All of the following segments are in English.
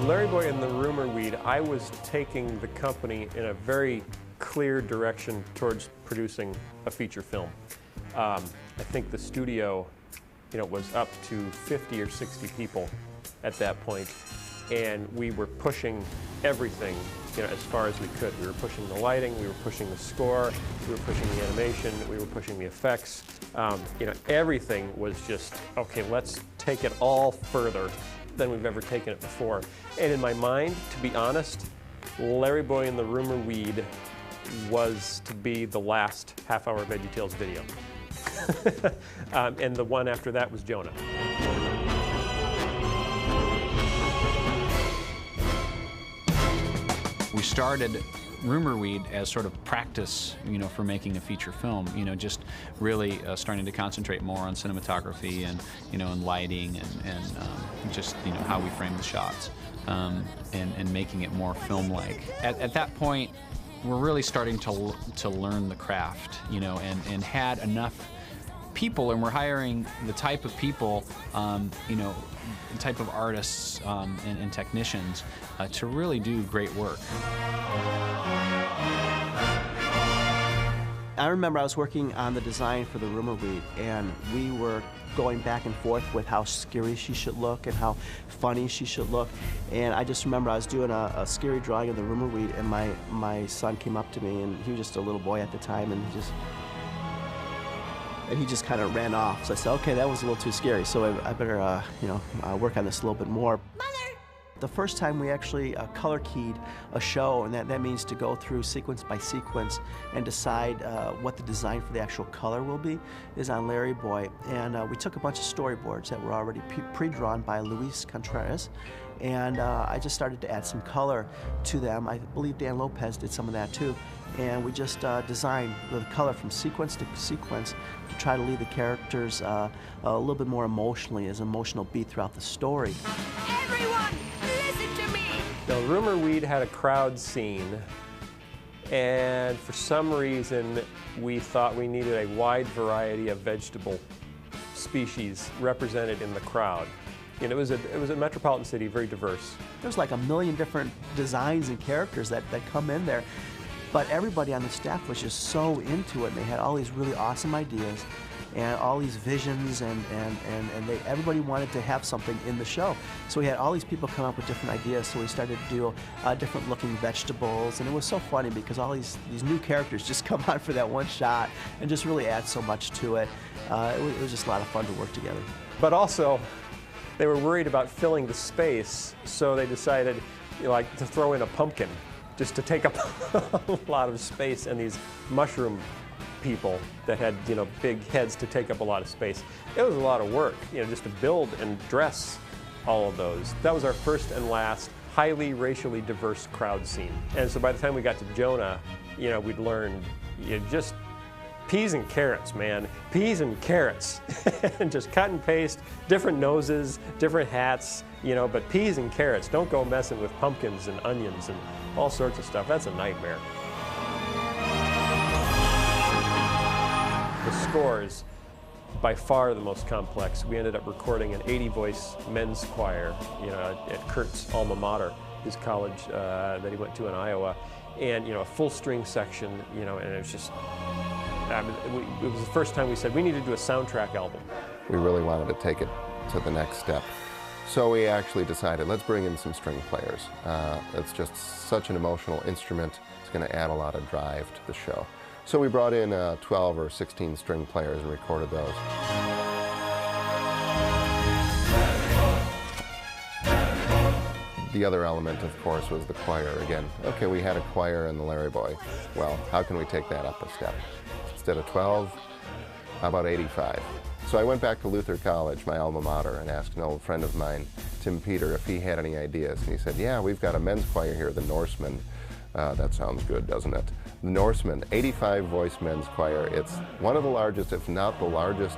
Larry Boy and the Rumor Weed, I was taking the company in a very clear direction towards producing a feature film. I think the studio, was up to 50 or 60 people at that point, and we were pushing everything, as far as we could. We were pushing the lighting, we were pushing the score, we were pushing the animation, we were pushing the effects. Everything was just, okay, let's take it all further than we've ever taken it before. And in my mind, to be honest, Larry Boy and the Rumor Weed was to be the last half-hour VeggieTales video. And the one after that was Jonah. We started Rumor Weed as sort of practice, for making a feature film. Just really starting to concentrate more on cinematography and lighting and just how we frame the shots and making it more film-like. At that point, we're really starting to learn the craft, and had enough people, and we're hiring the type of people, the type of artists and technicians to really do great work. I remember I was working on the design for the Rumor Weed, and we were going back and forth with how scary she should look and how funny she should look. And I just remember I was doing a scary drawing of the Rumor Weed, and my son came up to me, and he was just a little boy at the time, and he just kind of ran off. So I said, okay, that was a little too scary, so I better work on this a little bit more. The first time we actually color keyed a show, and that means to go through sequence by sequence and decide what the design for the actual color will be, is on Larry Boy. And we took a bunch of storyboards that were already pre-drawn by Luis Contreras, and I just started to add some color to them. I believe Dan Lopez did some of that too. And we just designed the color from sequence to sequence to try to lead the characters a little bit more emotionally, as an emotional beat throughout the story. Everyone, listen to me! The Rumor Weed had a crowd scene, and for some reason we thought we needed a wide variety of vegetable species represented in the crowd. It was a metropolitan city, very diverse. There's like 1 million different designs and characters that come in there. But everybody on the staff was just so into it, and they had all these really awesome ideas and all these visions, and everybody wanted to have something in the show. So we had all these people come up with different ideas, so we started to do different looking vegetables, and it was so funny because all these new characters just come on for that one shot and just really add so much to it. It was just a lot of fun to work together. But also, they were worried about filling the space, so they decided to throw in a pumpkin, just to take up a lot of space, and these mushroom people that had, big heads to take up a lot of space. It was a lot of work, just to build and dress all of those. That was our first and last highly racially diverse crowd scene. And so by the time we got to Jonah, we'd learned just peas and carrots, man. Peas and carrots. And just cut and paste, different noses, different hats, but peas and carrots. Don't go messing with pumpkins and onions and all sorts of stuff. That's a nightmare. The scores, by far the most complex. We ended up recording an 80-voice men's choir, at Kurt's alma mater, his college that he went to in Iowa, and a full string section, and it was just, it was the first time we said we need to do a soundtrack album. We really wanted to take it to the next step. So we actually decided, let's bring in some string players. It's just such an emotional instrument. It's going to add a lot of drive to the show. So we brought in 12 or 16 string players and recorded those. The other element, of course, was the choir again. Okay, we had a choir in the Larry Boy. Well, how can we take that up a step? Instead of 12, how about 85? So I went back to Luther College, my alma mater, and asked an old friend of mine, Tim Peter, if he had any ideas. And he said, yeah, we've got a men's choir here, the Norsemen. That sounds good, doesn't it? The Norsemen, 85-voice men's choir. It's one of the largest, if not the largest,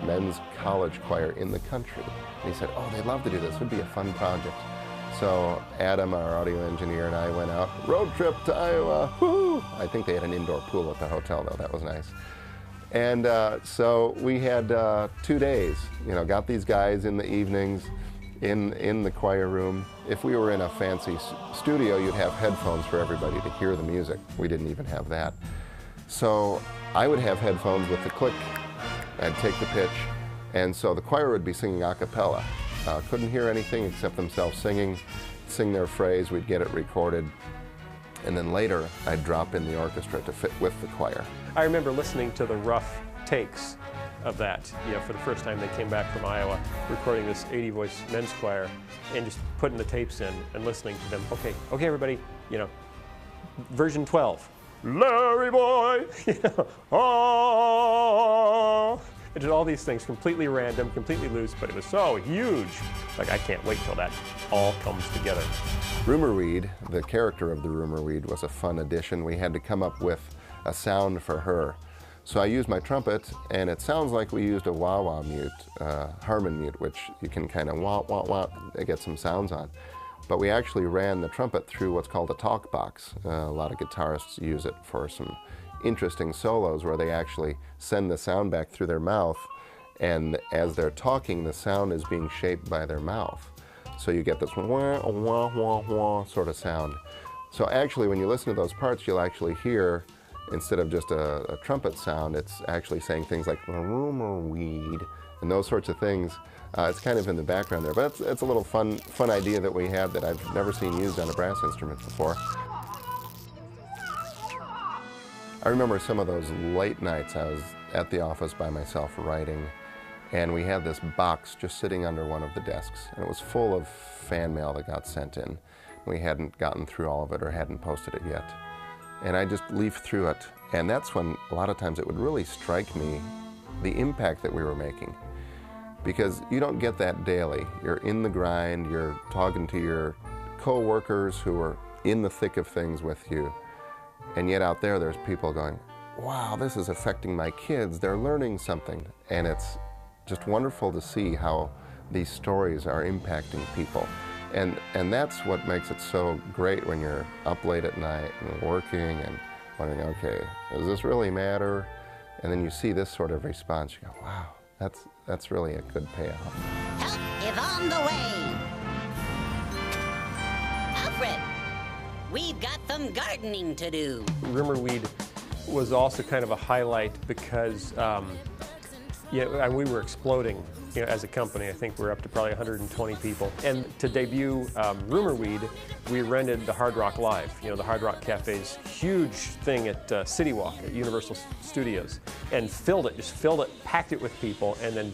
men's college choir in the country. And he said, oh, they'd love to do this. It would be a fun project. So Adam, our audio engineer, and I went out, road trip to Iowa. Woo! I think they had an indoor pool at the hotel, though. That was nice. And so we had 2 days, got these guys in the evenings, in the choir room. If we were in a fancy studio, you'd have headphones for everybody to hear the music. We didn't even have that. So I would have headphones with the click. I'd take the pitch, and so the choir would be singing a cappella. Couldn't hear anything except themselves sing their phrase. We'd get it recorded, and then later I'd drop in the orchestra to fit with the choir. I remember listening to the rough takes of that, for the first time they came back from Iowa, recording this 80-voice men's choir, and just putting the tapes in and listening to them. Okay, everybody, version 12. Larry boy, oh. It did all these things completely random, completely loose, but it was so huge. Like, I can't wait till that all comes together. Rumorweed, the character of the Rumorweed, was a fun addition. We had to come up with a sound for her. So I used my trumpet, and it sounds like we used a wah-wah mute, Harmon mute, which you can kind of wah-wah-wah, get some sounds on. But we actually ran the trumpet through what's called a talk box. A lot of guitarists use it for some interesting solos where they actually send the sound back through their mouth, and as they're talking, the sound is being shaped by their mouth. So you get this wah, wah, wah, wah sort of sound. So actually, when you listen to those parts, you'll actually hear, instead of just a trumpet sound, it's actually saying things like Rumorweed and those sorts of things. It's kind of in the background there, but it's a little fun idea that we had that I've never seen used on a brass instrument before. I remember some of those late nights I was at the office by myself writing, and we had this box just sitting under one of the desks, and it was full of fan mail that got sent in. We hadn't gotten through all of it or hadn't posted it yet. And I just leafed through it, and that's when a lot of times it would really strike me the impact that we were making. Because you don't get that daily. You're in the grind, you're talking to your co-workers who are in the thick of things with you, and yet out there's people going, wow, this is affecting my kids, they're learning something. And it's just wonderful to see how these stories are impacting people. And that's what makes it so great when you're up late at night and working and wondering, okay, does this really matter? And then you see this sort of response, you go, wow, that's really a good payoff. Help is on the way. Alfred, we've got some gardening to do. Rumorweed was also kind of a highlight because we were exploding as a company. I think we're up to probably 120 people. And to debut Rumorweed, we rented the Hard Rock Live, the Hard Rock Cafe's huge thing at City Walk at Universal Studios, and filled it, packed it with people, and then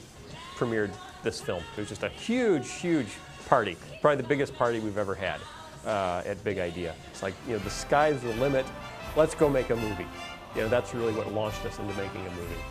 premiered this film. It was just a huge, huge party. Probably the biggest party we've ever had at Big Idea. It's like, the sky's the limit. Let's go make a movie. That's really what launched us into making a movie.